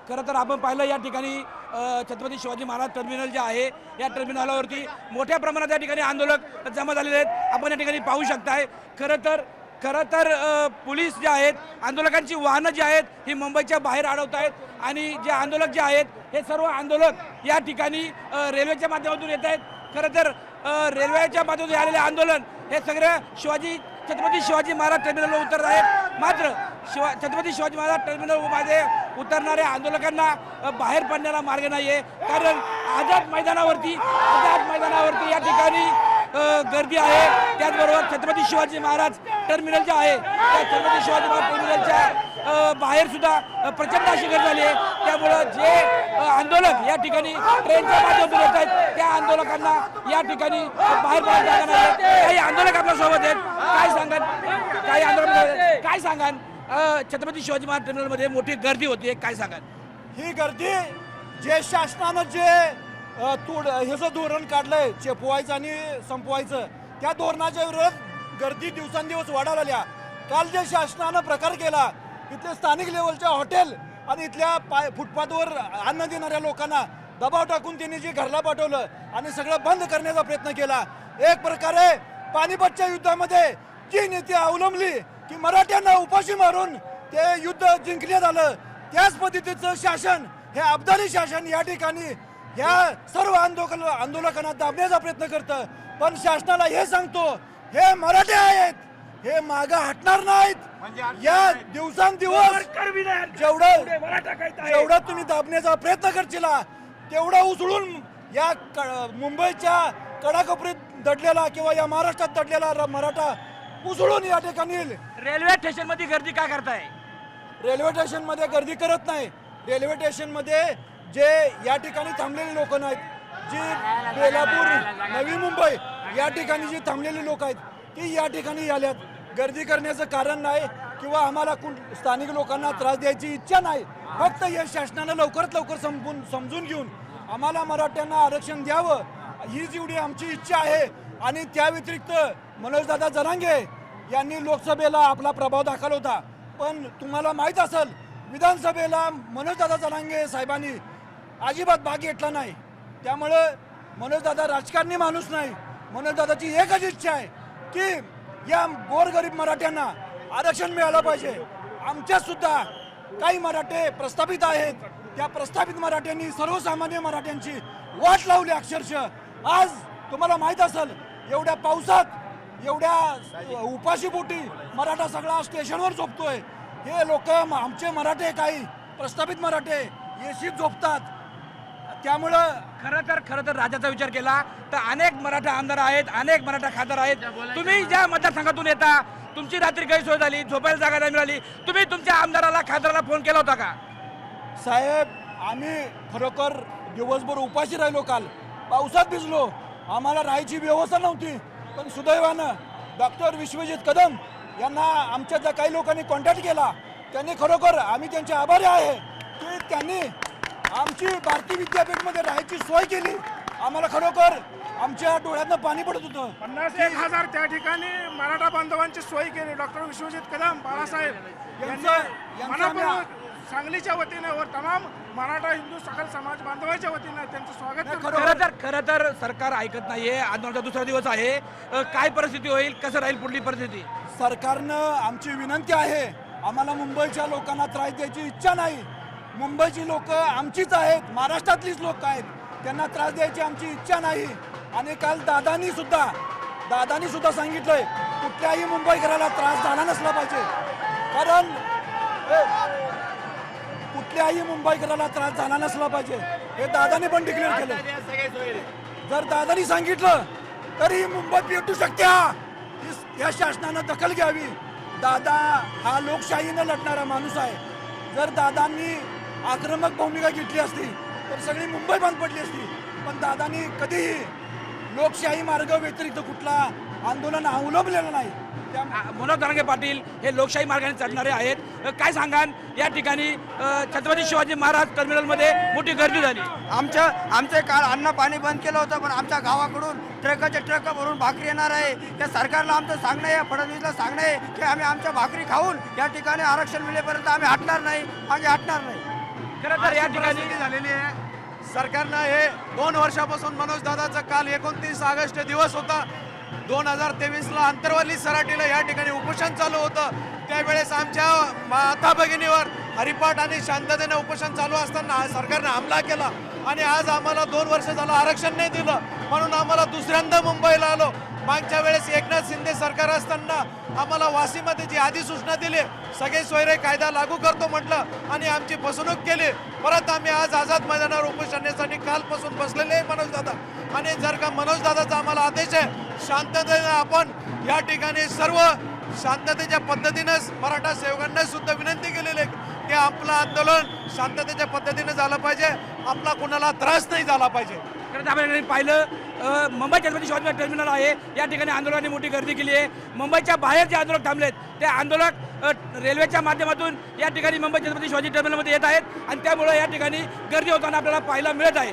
खरं तर आपण पाहिलं या ठिकाणी छत्रपती शिवाजी महाराज टर्मिनल जे आहे या टर्मिनलवरती मोठ्या प्रमाणात या ठिकाणी आंदोलक जमा झालेले आहेत। आपण या ठिकाणी पाहू शकताय। खरं तर पोलीस जे आहेत आंदोलकांची वाहनं जी आहेत ही मुंबईच्या बाहेर अडवत आहेत आणि जे आंदोलक जे आहेत हे सर्व आंदोलक या ठिकाणी रेल्वेच्या माध्यमातून येत आहेत। खरं तर रेल्वेच्या माध्यमातून आलेले आंदोलन हे सगळे छत्रपती शिवाजी महाराज टर्मिनलवर उतरत आहेत। मात्र छत्रपती शिवाजी महाराज टर्मिनलमध्ये उतरणाऱ्या आंदोलकांना बाहेर पडण्याला मार्ग नाही आहे, कारण आझाद मैदानावरती या ठिकाणी गर्दी आहे। त्याचबरोबर छत्रपती शिवाजी महाराज टर्मिनल जे आहे त्या छत्रपती शिवाजी महाराज टर्मिनलच्या बाहेर सुद्धा प्रचंड अशी गर्दी झाली आहे। त्यामुळं जे आंदोलक या ठिकाणी ट्रेनच्या माध्यमातून येत आहेत त्या आंदोलकांना या ठिकाणी बाहेर पडायला जागा नाही। काही आंदोलक आपल्यासोबत आहेत, काय सांगाल छत्रपती शिवाजी महाराज टर्मिनलमध्ये मोठी गर्दी होती, काय सांगाल? ही गर्दी जे शासनानं जे हे जो धोरण काढलंय चेपवायचं आणि संपवायचं त्या धोरणाच्या विरोधात गर्दी दिवसांदिवस वाढायला लागल्या। काल जे शासनानं प्रकार केला इथले स्थानिक लेवलच्या हॉटेल आणि इथल्या फुटपाथवर अन्न देणाऱ्या लोकांना दबाव टाकून त्यांनी जे घरला पाठवलं आणि सगळं बंद करण्याचा प्रयत्न केला। एक प्रकारे पानिपतच्या युद्धामध्ये जी नीती अवलंबली की मराठ्यांना उपाशी मारून ते युद्ध जिंकण्यात आलं, त्याच पद्धतीचं शासन हे अब्दाली शासन या ठिकाणी ह्या सर्व आंदोलकांना दाबण्याचा प्रयत्न करतं। पण शासनाला हे सांगतो हे मराठे आहेत, हे मागं हटणार नाहीत। या दिवसांदिवस जेवढं तुम्ही दाबण्याचा प्रयत्न करशील तेवढा उचलून या मुंबईच्या कडाकोपरीत दडलेला किंवा या महाराष्ट्रात दडलेला मराठा उचलून या ठिकाणी रेल्वे स्टेशन मध्ये गर्दी काय करताय? रेल्वे स्टेशन मध्ये गर्दी करत नाही। रेल्वे स्टेशन मध्ये जे या ठिकाणी थांबलेले लोक नाहीत, जी बेलापूर नवी मुंबई या ठिकाणी जी थांबलेली लोक आहेत ती या ठिकाणी आल्यात। गर्दी करण्याचं कारण नाही किंवा आम्हाला स्थानिक लोकांना त्रास द्यायची इच्छा नाही, फक्त या शासनानं लवकरात लवकर समजून घेऊन आम्हाला मराठ्यांना आरक्षण द्यावं ही जेवढी आमची इच्छा आहे। आणि त्या व्यतिरिक्त मनोजदादा जरांगे यांनी लोकसभेला आपला प्रभाव दाखवला होता, पण तुम्हाला माहीत असेल विधानसभेला मनोजदादा जरांगे साहेबांनी अजिबात भाग घेतला नाही। त्यामुळं मनोजदादा राजकारणी माणूस नाही। मनोजदादाची एकच इच्छा आहे की या गोरगरीब मराठ्यांना आरक्षण मिळालं पाहिजे। आमच्या सुद्धा काही मराठे प्रस्थापित आहेत, त्या प्रस्थापित मराठ्यांनी सर्वसामान्य मराठ्यांची वाट लावली अक्षरशः। आज तुम्हाला माहीत असेल एवढ्या पावसात एवढ्या उपाशीपोटी मराठा सगळा स्टेशनवर झोपतोय। हे लोक आमचे मराठे काही प्रस्थापित मराठे एसीत झोपतात। त्यामुळं खरं तर राज्याचा विचार केला तर अनेक मराठा आमदार आहेत, अनेक मराठा खासदार आहेत। तुम्ही ज्या मतदारसंघातून येता तुमची रात्री गैरसोय झाली, झोपायला जागा नाही मिळाली, तुम्ही तुमच्या आमदाराला खासदाराला फोन केला होता का? साहेब आम्ही खरोखर दिवसभर उपाशी राहिलो, काल पावसात भिजलो, आम्हाला राहायची व्यवस्था नव्हती। पण सुदैवानं डॉक्टर विश्वजित कदम यांना आमच्या ज्या काही लोकांनी कॉन्टॅक्ट केला त्यांनी खरोखर आम्ही त्यांचे आभारी आहे की त्यांनी आमची भारतीय विद्यापीठमध्ये राहायची सोय केली। आम्हाला खरोखर आमच्या डोळ्यातनं पाणी पडत होतं। 50,000 त्या ठिकाणी मराठा बांधवांची सोय केली डॉक्टर विश्वजित कदम बाळासाहेब यांचं सांगलीच्या वतीने व तमाम मराठा हिंदू सकल समाज बांधवांच्या वतीने त्यांचं स्वागत करतो। खरं तर सरकार ऐकत नाहीये। आंदोलनाचा दुसरा दिवस आहे, काय परिस्थिती होईल, कसं राहील पुढली परिस्थिती? सरकारनं आमची विनंती आहे, आम्हाला मुंबईच्या लोकांना त्रास द्यायची इच्छा नाही। मुंबईची लोक आमचीच आहेत, महाराष्ट्रातलीच लोक आहेत, त्यांना त्रास द्यायची आमची इच्छा नाही। आणि काल दादानी सुद्धा सांगितलंय कुठल्याही मुंबईकराला त्रास झाला नसला पाहिजे, कारण कुठल्याही मुंबईकराला त्रास झाला नसला पाहिजे हे दादानी पण डिक्लेअर केलं। जर दादानी सांगितलं तरी मुंबई पेटू शकते, या शासनानं दखल घ्यावी। दादा हा लोकशाहीनं लढणारा माणूस आहे। जर दादांनी आक्रमक भूमिका घेतली असती तर सगळी मुंबई बंद पडली असती, पण दादांनी कधीही लोकशाही मार्ग व्यतिरिक्त कुठला आंदोलन अवलंबलेलं नाही। मनोज जरांगे पाटील हे लोकशाही मार्गाने चालणारे आहेत, काय सांगाल? या ठिकाणी छत्रपती शिवाजी महाराज टर्मिनलमध्ये मोठी गर्दी झाली। आमचे काल अन्न पाणी बंद केलं होतं, पण आमच्या गावाकडून ट्रकाचे ट्रक भरून भाकरी येणार आहे। त्या सरकारला आमचं सांगणं आहे, फडणवीसला सांगणं आहे की आम्ही आमच्या भाकरी खाऊन या ठिकाणी आरक्षण मिळेपर्यंत आम्ही हटणार नाही, मागे हटणार नाही। खरं तर या अशी ठिकाणी परिस्थिती झालेली आहे. सरकारनं हे 2 वर्षापासून मनोज दादाचा काल 29 ऑगस्ट दिवस होता. 2023ला आंतरवाली सराटीला या ठिकाणी उपोषण चालू होतं. त्यावेळेस आमच्या माता भगिनीवर हरिपाठ आणि शांततेने उपोषण चालू असताना सरकारने हमला केला आणि आज आम्हाला 2 वर्ष झालं आरक्षण नाही दिलं, म्हणून आम्हाला दुसऱ्यांदा मुंबईला आलो. मागच्या वेळेस एकनाथ शिंदे सरकार असताना आम्हाला वाशीमध्ये जी अधिसूचना दिली, सगळे सोयरे कायदा लागू करतो म्हटलं आणि आमची फसवणूक केली. परत आम्ही आज आझाद मैदानावर उपोषणासाठी कालपासून बसलेले आहे मनोज दादा. आणि जर का मनोज दादाचा आम्हाला आदेश आहे, शांततेने आपण या ठिकाणी सर्व शांततेच्या पद्धतीनेच मराठा सेवकांना सुद्धा विनंती केलेली आहे की आपलं आंदोलन शांततेच्या पद्धतीने झालं पाहिजे, आपला कुणाला त्रास नाही झाला पाहिजे. खरं तर आपण पाहिलं मुंबई छत्रपती शिवाजी महाराज टर्मिनल आहे, या ठिकाणी आंदोलकांनी मोठी गर्दी केली आहे. मुंबईच्या बाहेर जे आंदोलक थांबलेत ते आंदोलक रेल्वेच्या माध्यमातून या ठिकाणी मुंबई छत्रपती शिवाजी टर्मिनलमध्ये येत आहेत आणि त्यामुळे या ठिकाणी गर्दी होताना आपल्याला पाहायला मिळत आहे.